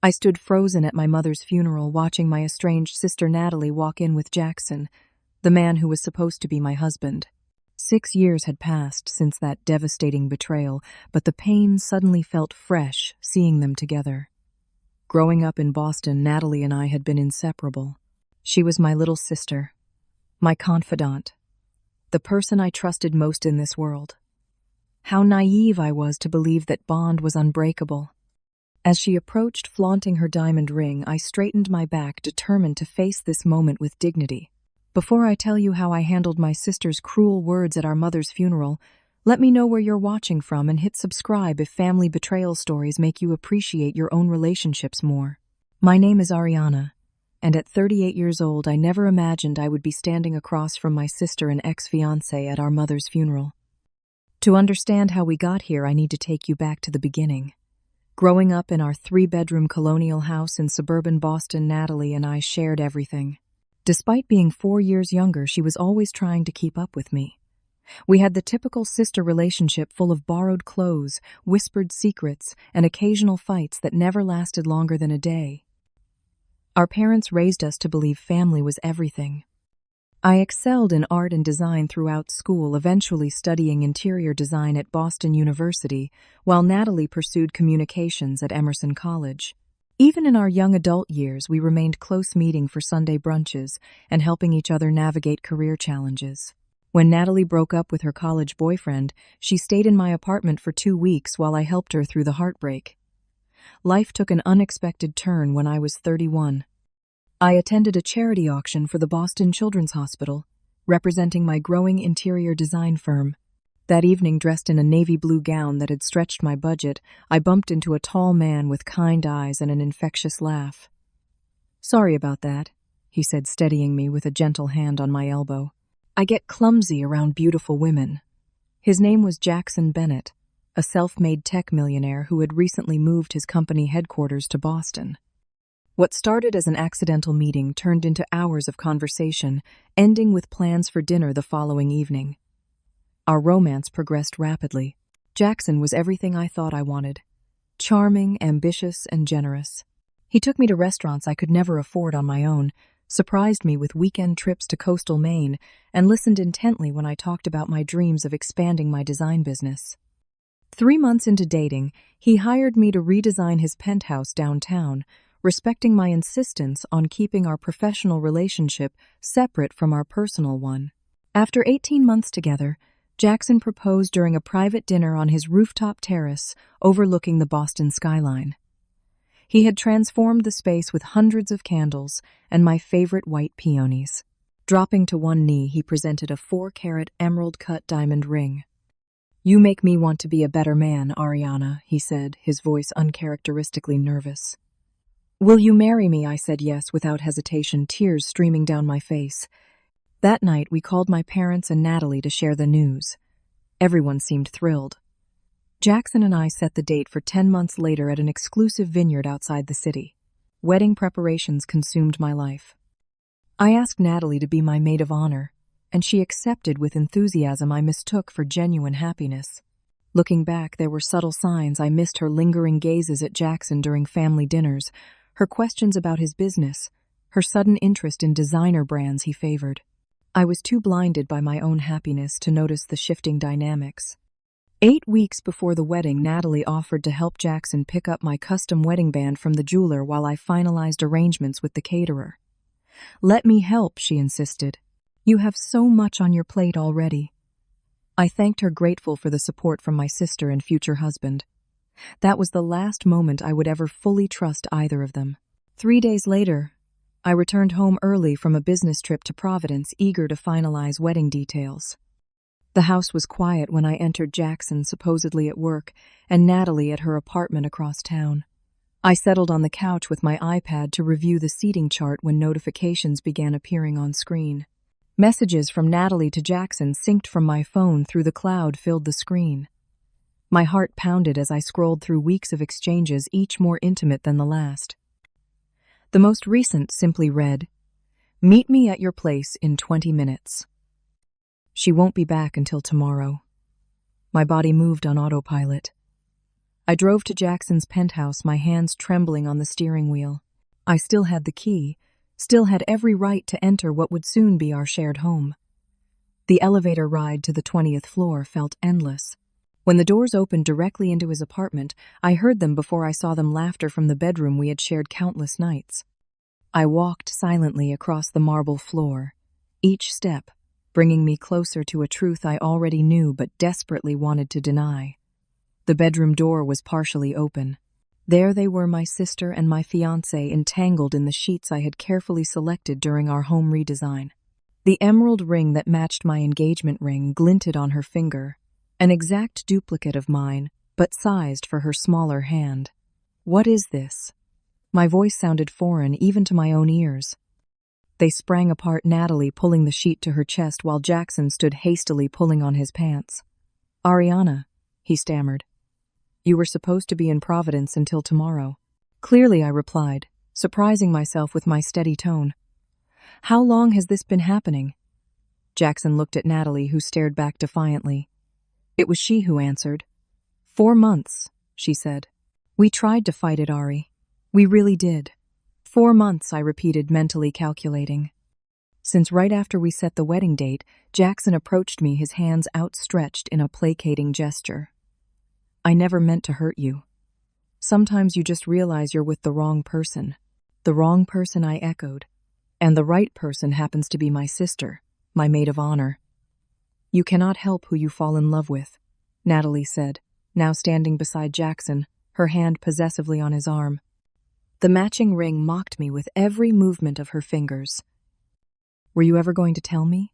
I stood frozen at my mother's funeral, watching my estranged sister Natalie walk in with Jackson, the man who was supposed to be my husband. 6 years had passed since that devastating betrayal, but the pain suddenly felt fresh seeing them together. Growing up in Boston, Natalie and I had been inseparable. She was my little sister, my confidant, the person I trusted most in this world. How naive I was to believe that bond was unbreakable. As she approached, flaunting her diamond ring, I straightened my back, determined to face this moment with dignity. Before I tell you how I handled my sister's cruel words at our mother's funeral, let me know where you're watching from and hit subscribe if family betrayal stories make you appreciate your own relationships more. My name is Ariana, and at 38 years old, I never imagined I would be standing across from my sister and ex-fiancé at our mother's funeral. To understand how we got here, I need to take you back to the beginning. Growing up in our 3-bedroom colonial house in suburban Boston, Natalie and I shared everything. Despite being 4 years younger, she was always trying to keep up with me. We had the typical sister relationship full of borrowed clothes, whispered secrets, and occasional fights that never lasted longer than a day. Our parents raised us to believe family was everything. I excelled in art and design throughout school, eventually studying interior design at Boston University, while Natalie pursued communications at Emerson College. Even in our young adult years, we remained close, meeting for Sunday brunches and helping each other navigate career challenges. When Natalie broke up with her college boyfriend, she stayed in my apartment for 2 weeks while I helped her through the heartbreak. Life took an unexpected turn when I was 31. I attended a charity auction for the Boston Children's Hospital, representing my growing interior design firm. That evening, dressed in a navy blue gown that had stretched my budget, I bumped into a tall man with kind eyes and an infectious laugh. "Sorry about that," he said, steadying me with a gentle hand on my elbow. "I get clumsy around beautiful women." His name was Jackson Bennett, a self-made tech millionaire who had recently moved his company headquarters to Boston. What started as an accidental meeting turned into hours of conversation, ending with plans for dinner the following evening. Our romance progressed rapidly. Jackson was everything I thought I wanted. Charming, ambitious, and generous. He took me to restaurants I could never afford on my own, surprised me with weekend trips to coastal Maine, and listened intently when I talked about my dreams of expanding my design business. 3 months into dating, he hired me to redesign his penthouse downtown, respecting my insistence on keeping our professional relationship separate from our personal one. After 18 months together, Jackson proposed during a private dinner on his rooftop terrace overlooking the Boston skyline. He had transformed the space with hundreds of candles and my favorite white peonies. Dropping to one knee, he presented a 4-carat emerald-cut diamond ring. "You make me want to be a better man, Ariana," he said, his voice uncharacteristically nervous. "Will you marry me?" I said yes without hesitation, tears streaming down my face. That night, we called my parents and Natalie to share the news. Everyone seemed thrilled. Jackson and I set the date for 10 months later at an exclusive vineyard outside the city. Wedding preparations consumed my life. I asked Natalie to be my maid of honor, and she accepted with enthusiasm I mistook for genuine happiness. Looking back, there were subtle signs. I missed her lingering gazes at Jackson during family dinners, her questions about his business, her sudden interest in designer brands he favored. I was too blinded by my own happiness to notice the shifting dynamics. 8 weeks before the wedding, Natalie offered to help Jackson pick up my custom wedding band from the jeweler while I finalized arrangements with the caterer. "Let me help," she insisted. "You have so much on your plate already." I thanked her, grateful for the support from my sister and future husband. That was the last moment I would ever fully trust either of them. 3 days later, I returned home early from a business trip to Providence, eager to finalize wedding details. The house was quiet when I entered, Jackson supposedly at work, and Natalie at her apartment across town. I settled on the couch with my iPad to review the seating chart when notifications began appearing on screen. Messages from Natalie to Jackson synced from my phone through the cloud filled the screen. My heart pounded as I scrolled through weeks of exchanges, each more intimate than the last. The most recent simply read, "Meet me at your place in 20 minutes. She won't be back until tomorrow." My body moved on autopilot. I drove to Jackson's penthouse, my hands trembling on the steering wheel. I still had the key, still had every right to enter what would soon be our shared home. The elevator ride to the 20th floor felt endless. When the doors opened directly into his apartment, I heard them before I saw them, laughter from the bedroom we had shared countless nights. I walked silently across the marble floor, each step bringing me closer to a truth I already knew but desperately wanted to deny. The bedroom door was partially open. There they were, my sister and my fiancé, entangled in the sheets I had carefully selected during our home redesign. The emerald ring that matched my engagement ring glinted on her finger, an exact duplicate of mine, but sized for her smaller hand. "What is this?" My voice sounded foreign even to my own ears. They sprang apart, Natalie pulling the sheet to her chest while Jackson stood hastily pulling on his pants. "Ariana," he stammered. "You were supposed to be in Providence until tomorrow." "Clearly," I replied, surprising myself with my steady tone. "How long has this been happening?" Jackson looked at Natalie, who stared back defiantly. It was she who answered. "4 months," she said. "We tried to fight it, Ari. We really did." 4 months, I repeated, mentally calculating. Since right after we set the wedding date, Jackson approached me, his hands outstretched in a placating gesture. "I never meant to hurt you. Sometimes you just realize you're with the wrong person." "The wrong person," I echoed. "And the right person happens to be my sister, my maid of honor." "You cannot help who you fall in love with," Natalie said, now standing beside Jackson, her hand possessively on his arm. The matching ring mocked me with every movement of her fingers. "Were you ever going to tell me?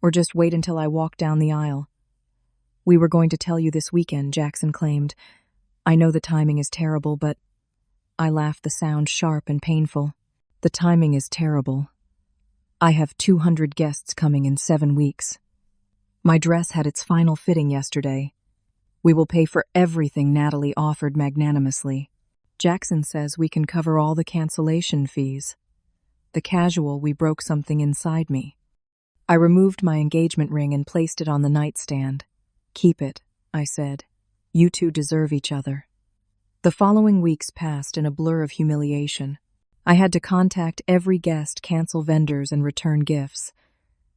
Or just wait until I walked down the aisle?" "We were going to tell you this weekend," Jackson claimed. "I know the timing is terrible, but—" I laughed, the sound sharp and painful. "The timing is terrible. I have 200 guests coming in 7 weeks. My dress had its final fitting yesterday. We will pay for everything," Natalie offered magnanimously. "Jackson says we can cover all the cancellation fees." The casual, we broke something inside me. I removed my engagement ring and placed it on the nightstand. "Keep it," I said. "You two deserve each other." The following weeks passed in a blur of humiliation. I had to contact every guest, cancel vendors, and return gifts.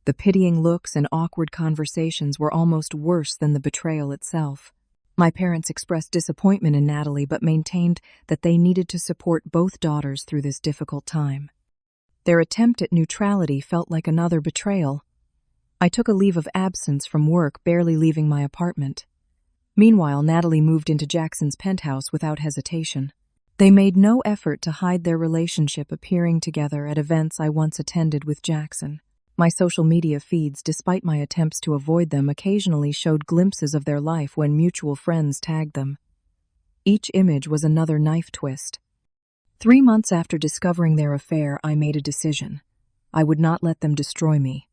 The pitying looks and awkward conversations were almost worse than the betrayal itself. My parents expressed disappointment in Natalie but maintained that they needed to support both daughters through this difficult time. Their attempt at neutrality felt like another betrayal. I took a leave of absence from work, barely leaving my apartment. Meanwhile, Natalie moved into Jackson's penthouse without hesitation. They made no effort to hide their relationship, appearing together at events I once attended with Jackson. My social media feeds, despite my attempts to avoid them, occasionally showed glimpses of their life when mutual friends tagged them. Each image was another knife twist. 3 months after discovering their affair, I made a decision. I would not let them destroy me.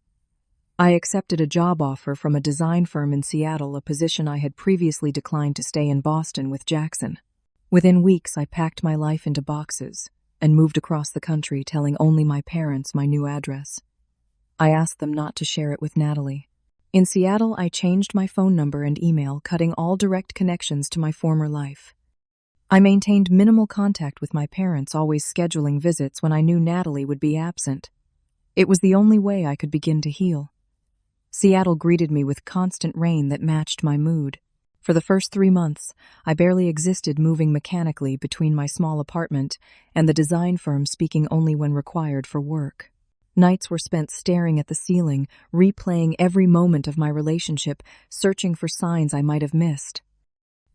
I accepted a job offer from a design firm in Seattle, a position I had previously declined to stay in Boston with Jackson. Within weeks, I packed my life into boxes and moved across the country, telling only my parents my new address. I asked them not to share it with Natalie. In Seattle, I changed my phone number and email, cutting all direct connections to my former life. I maintained minimal contact with my parents, always scheduling visits when I knew Natalie would be absent. It was the only way I could begin to heal. Seattle greeted me with constant rain that matched my mood. For the first 3 months, I barely existed, moving mechanically between my small apartment and the design firm, speaking only when required for work. Nights were spent staring at the ceiling, replaying every moment of my relationship, searching for signs I might have missed.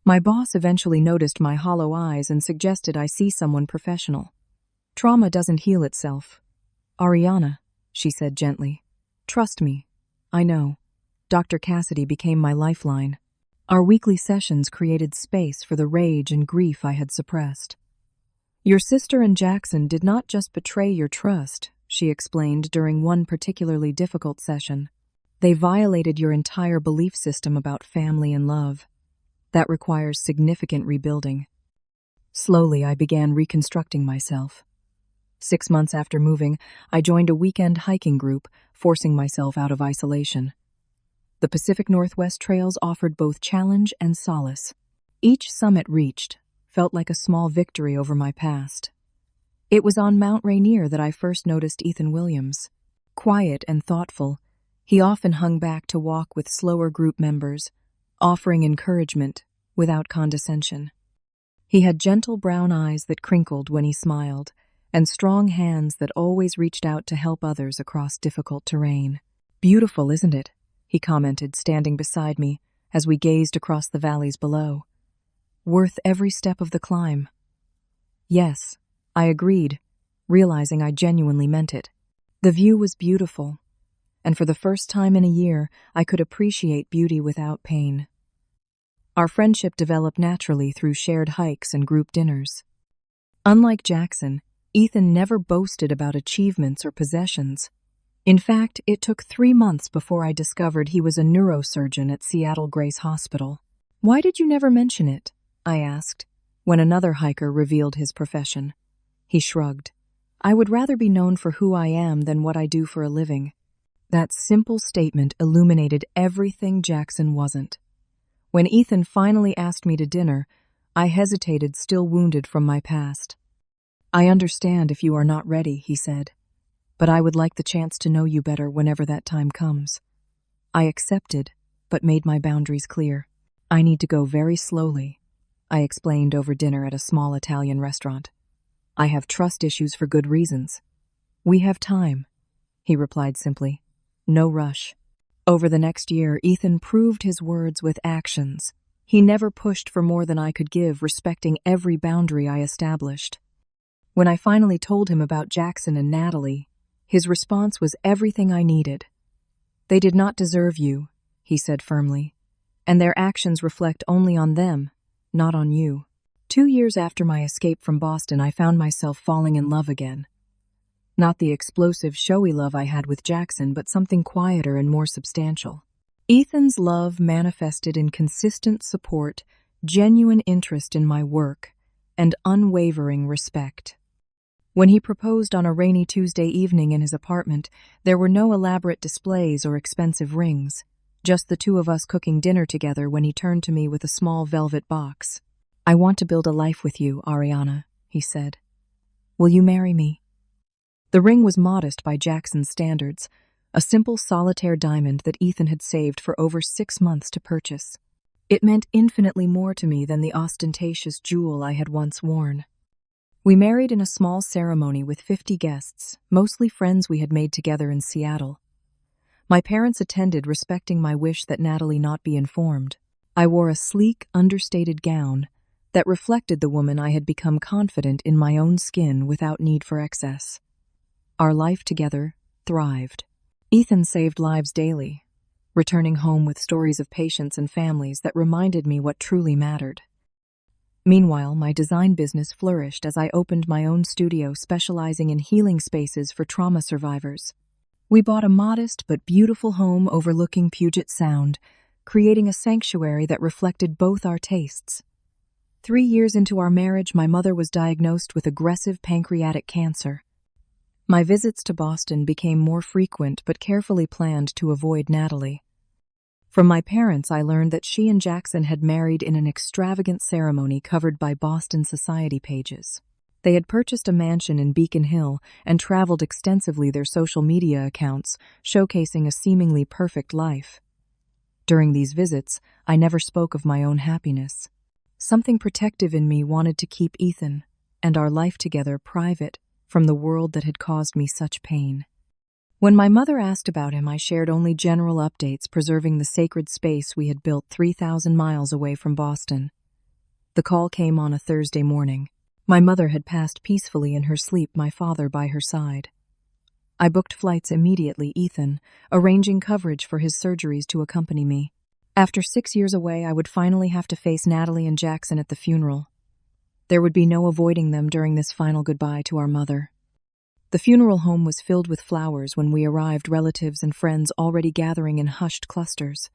My boss eventually noticed my hollow eyes and suggested I see someone professional. "Trauma doesn't heal itself, Ariana," she said gently. "Trust me. I know." Dr. Cassidy became my lifeline. Our weekly sessions created space for the rage and grief I had suppressed. "Your sister and Jackson did not just betray your trust," she explained during one particularly difficult session. "They violated your entire belief system about family and love. That requires significant rebuilding." Slowly, I began reconstructing myself. 6 months after moving, I joined a weekend hiking group, forcing myself out of isolation. The Pacific Northwest trails offered both challenge and solace. Each summit reached felt like a small victory over my past. It was on Mount Rainier that I first noticed Ethan Williams. Quiet and thoughtful, he often hung back to walk with slower group members, offering encouragement without condescension. He had gentle brown eyes that crinkled when he smiled, and strong hands that always reached out to help others across difficult terrain. "Beautiful, isn't it?" he commented, standing beside me as we gazed across the valleys below. "Worth every step of the climb." Yes, I agreed, realizing I genuinely meant it. The view was beautiful, and for the first time in a year, I could appreciate beauty without pain. Our friendship developed naturally through shared hikes and group dinners. Unlike Jackson, Ethan never boasted about achievements or possessions. In fact, it took 3 months before I discovered he was a neurosurgeon at Seattle Grace Hospital. "Why did you never mention it?" I asked, when another hiker revealed his profession. He shrugged. "I would rather be known for who I am than what I do for a living." That simple statement illuminated everything Jackson wasn't. When Ethan finally asked me to dinner, I hesitated, still wounded from my past. "I understand if you are not ready," he said, "but I would like the chance to know you better whenever that time comes." I accepted, but made my boundaries clear. "I need to go very slowly," I explained over dinner at a small Italian restaurant. "I have trust issues for good reasons." "We have time," he replied simply. "No rush." Over the next year, Ethan proved his words with actions. He never pushed for more than I could give, respecting every boundary I established. When I finally told him about Jackson and Natalie, his response was everything I needed. "They did not deserve you," he said firmly, "and their actions reflect only on them, not on you." 2 years after my escape from Boston, I found myself falling in love again. Not the explosive, showy love I had with Jackson, but something quieter and more substantial. Ethan's love manifested in consistent support, genuine interest in my work, and unwavering respect. When he proposed on a rainy Tuesday evening in his apartment, there were no elaborate displays or expensive rings, just the two of us cooking dinner together when he turned to me with a small velvet box. "I want to build a life with you, Ariana," he said. "Will you marry me?" The ring was modest by Jackson's standards, a simple solitaire diamond that Ethan had saved for over 6 months to purchase. It meant infinitely more to me than the ostentatious jewel I had once worn. We married in a small ceremony with 50 guests, mostly friends we had made together in Seattle. My parents attended, respecting my wish that Natalie not be informed. I wore a sleek, understated gown that reflected the woman I had become, confident in my own skin without need for excess. Our life together thrived. Ethan saved lives daily, returning home with stories of patients and families that reminded me what truly mattered. Meanwhile, my design business flourished as I opened my own studio specializing in healing spaces for trauma survivors. We bought a modest but beautiful home overlooking Puget Sound, creating a sanctuary that reflected both our tastes. 3 years into our marriage, my mother was diagnosed with aggressive pancreatic cancer. My visits to Boston became more frequent but carefully planned to avoid Natalie. From my parents, I learned that she and Jackson had married in an extravagant ceremony covered by Boston society pages. They had purchased a mansion in Beacon Hill and traveled extensively, their social media accounts showcasing a seemingly perfect life. During these visits, I never spoke of my own happiness. Something protective in me wanted to keep Ethan and our life together private from the world that had caused me such pain. When my mother asked about him, I shared only general updates, preserving the sacred space we had built 3,000 miles away from Boston. The call came on a Thursday morning. My mother had passed peacefully in her sleep, my father by her side. I booked flights immediately, Ethan, arranging coverage for his surgeries to accompany me. After 6 years away, I would finally have to face Natalie and Jackson at the funeral. There would be no avoiding them during this final goodbye to our mother. The funeral home was filled with flowers when we arrived, relatives and friends already gathering in hushed clusters.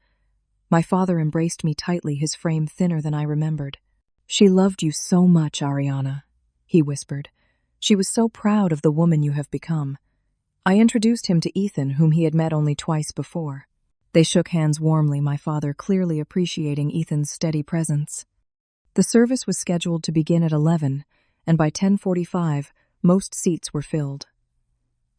My father embraced me tightly, his frame thinner than I remembered. "She loved you so much, Ariana," he whispered. "She was so proud of the woman you have become." I introduced him to Ethan, whom he had met only twice before. They shook hands warmly, my father clearly appreciating Ethan's steady presence. The service was scheduled to begin at 11, and by 10:45, most seats were filled.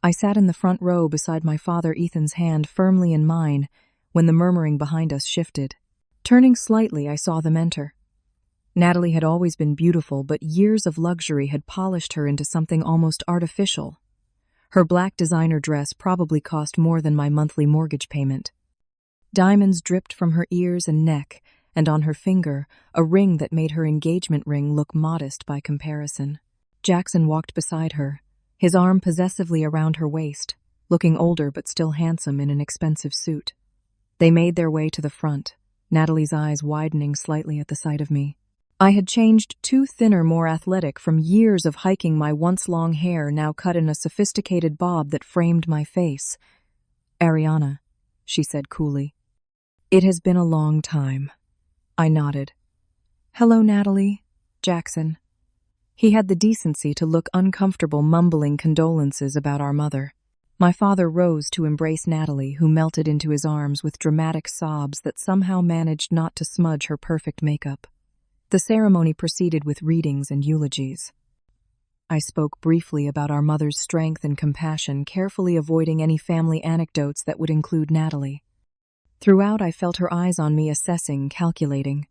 I sat in the front row beside my father Ethan's hand firmly in mine when the murmuring behind us shifted. Turning slightly, I saw them enter. Natalie had always been beautiful, but years of luxury had polished her into something almost artificial. Her black designer dress probably cost more than my monthly mortgage payment. Diamonds dripped from her ears and neck, and on her finger, a ring that made her engagement ring look modest by comparison. Jackson walked beside her, his arm possessively around her waist, looking older but still handsome in an expensive suit. They made their way to the front, Natalie's eyes widening slightly at the sight of me. I had changed too thinner, more athletic from years of hiking my once-long hair now cut in a sophisticated bob that framed my face. "Ariana," she said coolly. "It has been a long time." I nodded. "Hello, Natalie." Jackson. He had the decency to look uncomfortable, mumbling condolences about our mother. My father rose to embrace Natalie, who melted into his arms with dramatic sobs that somehow managed not to smudge her perfect makeup. The ceremony proceeded with readings and eulogies. I spoke briefly about our mother's strength and compassion, carefully avoiding any family anecdotes that would include Natalie. Throughout, I felt her eyes on me, assessing, calculating.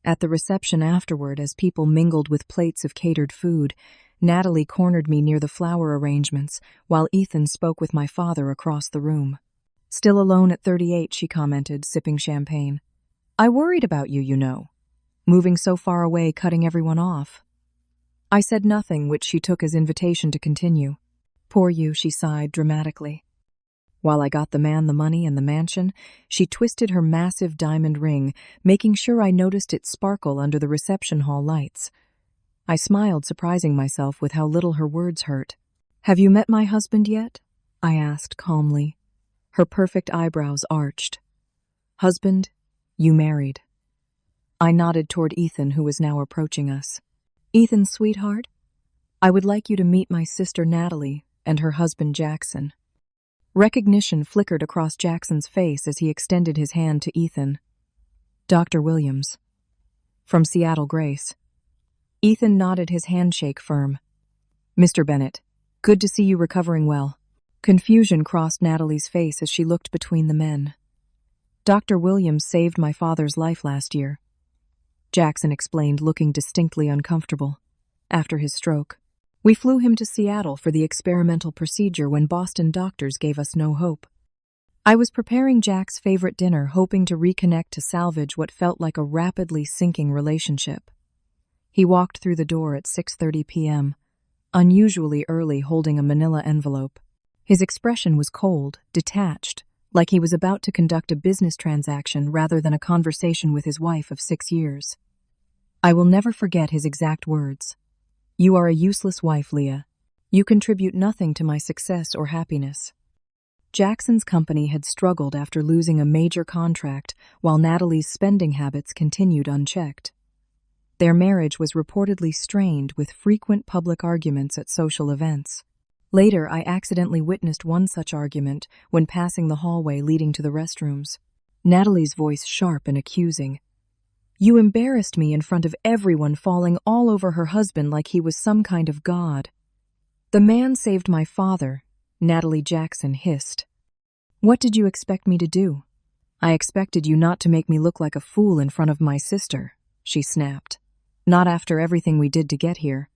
At the reception afterward, as people mingled with plates of catered food, Natalie cornered me near the flower arrangements, while Ethan spoke with my father across the room. "Still alone at 38, she commented, sipping champagne. "I worried about you, you know. Moving so far away, cutting everyone off." I said nothing, which she took as invitation to continue. "Poor you," she sighed dramatically. While I got the man the money and the mansion, she twisted her massive diamond ring, making sure I noticed it sparkle under the reception hall lights. I smiled, surprising myself with how little her words hurt. "Have you met my husband yet?" I asked calmly. Her perfect eyebrows arched. "Husband, you married." I nodded toward Ethan, who was now approaching us. "Ethan, sweetheart, I would like you to meet my sister Natalie and her husband Jackson." Recognition flickered across Jackson's face as he extended his hand to Ethan. "Dr. Williams." "From Seattle, Grace." Ethan nodded, his handshake firm. "Mr. Bennett, good to see you recovering well." Confusion crossed Natalie's face as she looked between the men. "Dr. Williams saved my father's life last year," Jackson explained, looking distinctly uncomfortable. "After his stroke. We flew him to Seattle for the experimental procedure when Boston doctors gave us no hope. I was preparing Jack's favorite dinner, hoping to reconnect to salvage what felt like a rapidly sinking relationship. He walked through the door at 6:30 p.m., unusually early, holding a manila envelope. His expression was cold, detached, like he was about to conduct a business transaction rather than a conversation with his wife of 6 years. I will never forget his exact words. "You are a useless wife, Leah. You contribute nothing to my success or happiness." Jackson's company had struggled after losing a major contract, while Natalie's spending habits continued unchecked. Their marriage was reportedly strained, with frequent public arguments at social events. Later, I accidentally witnessed one such argument when passing the hallway leading to the restrooms. Natalie's voice sharp and accusing. "You embarrassed me in front of everyone, falling all over her husband like he was some kind of god." "The man saved my father," Natalie Jackson hissed. "What did you expect me to do?" "I expected you not to make me look like a fool in front of my sister," she snapped. "Not after everything we did to get here."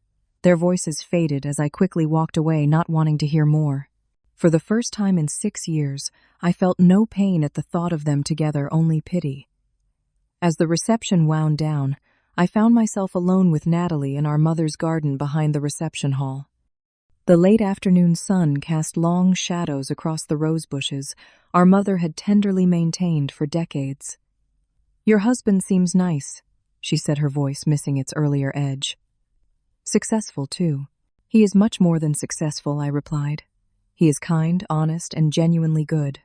Their voices faded as I quickly walked away, not wanting to hear more. For the first time in 6 years, I felt no pain at the thought of them together, only pity. As the reception wound down, I found myself alone with Natalie in our mother's garden behind the reception hall. The late afternoon sun cast long shadows across the rose bushes our mother had tenderly maintained for decades. "Your husband seems nice," she said, her voice missing its earlier edge. "Successful, too." "He is much more than successful," I replied. "He is kind, honest, and genuinely good."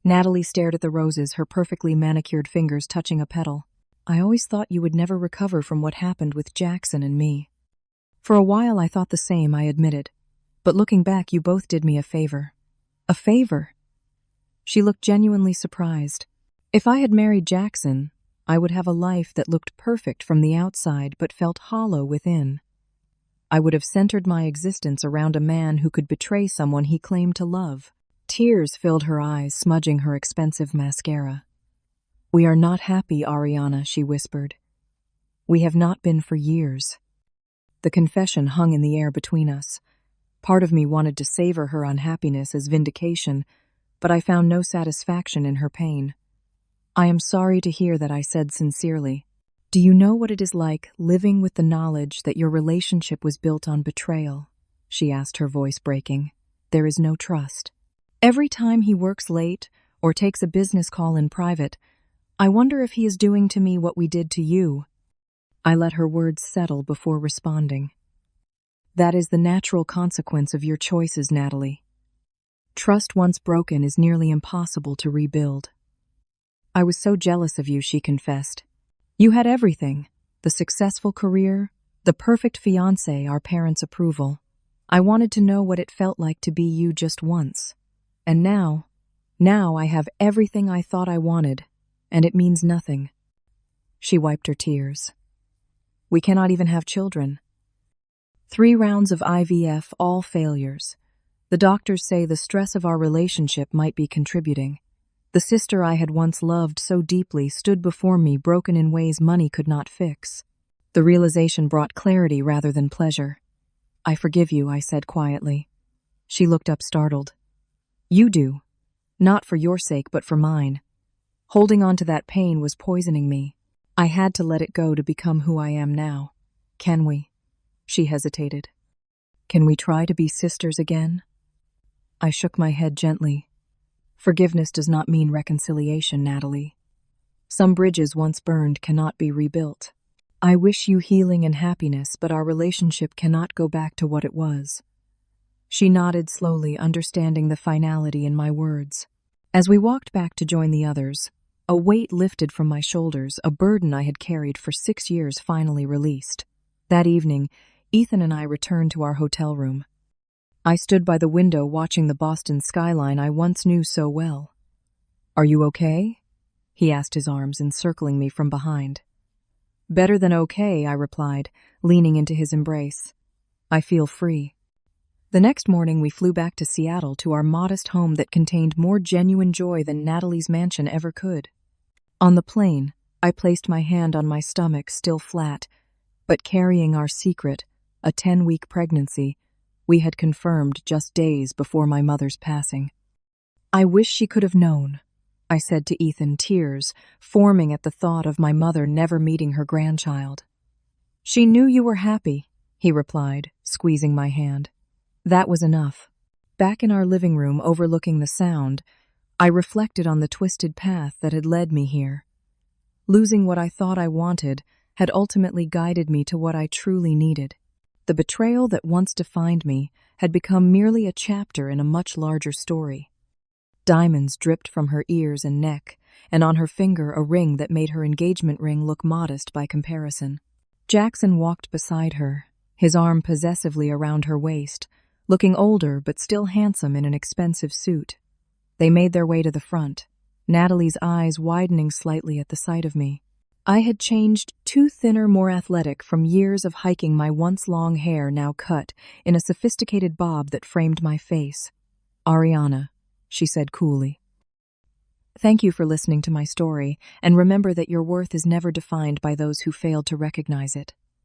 Natalie stared at the roses, her perfectly manicured fingers touching a petal. "I always thought you would never recover from what happened with Jackson and me." "For a while I thought the same," I admitted. "But looking back, you both did me a favor." "A favor?" She looked genuinely surprised. "If I had married Jackson, I would have a life that looked perfect from the outside but felt hollow within. I would have centered my existence around a man who could betray someone he claimed to love. Tears filled her eyes, smudging her expensive mascara. "We are not happy, Ariana," she whispered. "We have not been for years." The confession hung in the air between us. Part of me wanted to savor her unhappiness as vindication, but I found no satisfaction in her pain. "I am sorry to hear that," I said sincerely. "Do you know what it is like living with the knowledge that your relationship was built on betrayal?" she asked, her voice breaking. "There is no trust. Every time he works late or takes a business call in private, I wonder if he is doing to me what we did to you." I let her words settle before responding. "That is the natural consequence of your choices, Natalie. Trust once broken is nearly impossible to rebuild." "I was so jealous of you," she confessed. "You had everything: the successful career, the perfect fiancé, our parents' approval. I wanted to know what it felt like to be you just once. And now I have everything I thought I wanted, and it means nothing." She wiped her tears. "We cannot even have children. 3 rounds of IVF, all failures. The doctors say the stress of our relationship might be contributing. The sister I had once loved so deeply stood before me, broken in ways money could not fix." The realization brought clarity rather than pleasure. "I forgive you," I said quietly. She looked up startled. "You do. Not for your sake, but for mine. Holding on to that pain was poisoning me. I had to let it go to become who I am now. Can we?" She hesitated. "Can we try to be sisters again?" I shook my head gently. "Forgiveness does not mean reconciliation, Natalie. Some bridges once burned cannot be rebuilt. I wish you healing and happiness, but our relationship cannot go back to what it was." She nodded slowly, understanding the finality in my words. As we walked back to join the others, a weight lifted from my shoulders, a burden I had carried for 6 years finally released. That evening, Ethan and I returned to our hotel room. I stood by the window watching the Boston skyline I once knew so well. "Are you okay?" he asked, his arms encircling me from behind. "Better than okay," I replied, leaning into his embrace. "I feel free." The next morning we flew back to Seattle, to our modest home that contained more genuine joy than Natalie's mansion ever could. On the plane, I placed my hand on my stomach, still flat, but carrying our secret, a 10-week pregnancy, we had confirmed just days before my mother's passing. "I wish she could have known," I said to Ethan, tears forming at the thought of my mother never meeting her grandchild. "She knew you were happy," he replied, squeezing my hand. That was enough. Back in our living room overlooking the Sound, I reflected on the twisted path that had led me here. Losing what I thought I wanted had ultimately guided me to what I truly needed. The betrayal that once defined me had become merely a chapter in a much larger story. Diamonds dripped from her ears and neck, and on her finger a ring that made her engagement ring look modest by comparison. Jackson walked beside her, his arm possessively around her waist, looking older but still handsome in an expensive suit. They made their way to the front, Natalie's eyes widening slightly at the sight of me. I had changed, too thinner, more athletic from years of hiking, my once long hair now cut in a sophisticated bob that framed my face. "Ariana," she said coolly. "Thank you for listening to my story, and remember that your worth is never defined by those who failed to recognize it."